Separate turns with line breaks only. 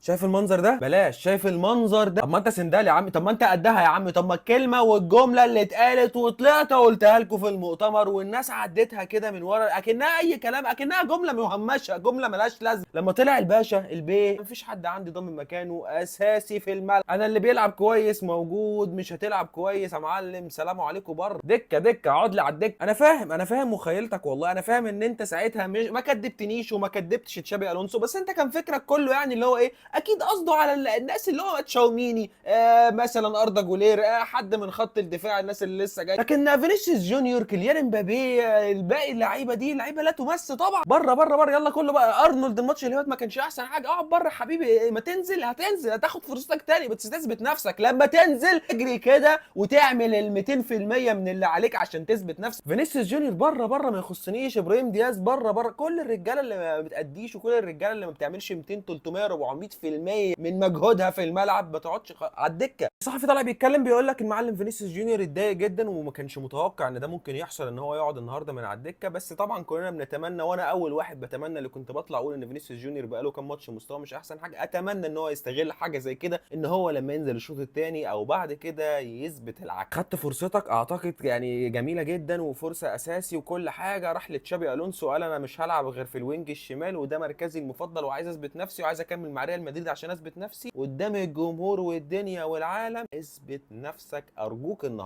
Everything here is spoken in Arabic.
شايف المنظر ده؟ بلاش شايف المنظر ده. طب ما انت سندال يا عم، طب ما انت قدها يا عم، طب ما الكلمه والجمله اللي اتقالت وطلعت قلتها لكم في المؤتمر والناس عدتها كده من ورا اكنها اي كلام، اكنها جمله مهمشه، جمله ملهاش لازمه. لما طلع الباشا البيه، مفيش حد عندي ضامن مكانه اساسي في الملعب، انا اللي بيلعب كويس موجود، مش هتلعب كويس يا معلم سلام عليكم بره، دكه دكه اقعد لي على الدكه. انا فاهم مخيلتك والله، انا فاهم ان انت ساعتها مش ما كدبتنيش وما كدبتش تشابي الونسو، بس انت كان فكرك كله يعني اللي هو ايه، اكيد قصده على الناس اللي هو تشاوميني مثلا، اردا جولير، حد من خط الدفاع، الناس اللي لسه جاي. لكن فينيسيوس جونيور، كيليان امبابي، الباقي اللعيبه دي لعيبه لا تمس طبعا. بره بره بره يلا كله بقى. ارنولد الماتش اللي فات ما كانش احسن حاجه، اقعد بره حبيبي، ما تنزل هتنزل هتاخد فرصتك تاني، بس تثبت نفسك لما تنزل تجري كده وتعمل ال 200% من اللي عليك عشان تثبت نفسك. فينيسيوس جونيور بره بره ما يخصنيش، ابراهيم دياز بره بره، كل الرجاله اللي ما بتأديش وكل الرجاله اللي ما بتعملش 200 300 400% من مجهودها في الملعب ما تقعدش على الدكه. الصحفي طالع بيتكلم بيقول لك المعلم فينيسيوس جونيور اتضايق جدا وما كانش متوقع ان ده ممكن يحصل، ان هو يقعد النهارده من على الدكه، بس طبعا كلنا بنتمنى، وانا اول واحد بتمنى، اللي كنت بطلع اقول ان فينيسيوس جونيور بقى له كام ماتش مستواه مش احسن حاجه، اتمنى ان هو يستغل حاجه زي كده، ان هو لما ينزل الشوط الثاني او بعد كده يثبت العكس. خدت فرصتك اعتقد يعني جميله جدا وفرصه اساسي وكل حاجه، راح لتشابي الونسو قال انا مش هلعب غير في الوينج الشمال وده مركزي المفضل وعايز اثبت نفسي وعايز اكمل مع ريال مدريد عشان اثبت نفسي قدام الجمهور والدنيا والعالم. اثبت نفسك ارجوك النهارده.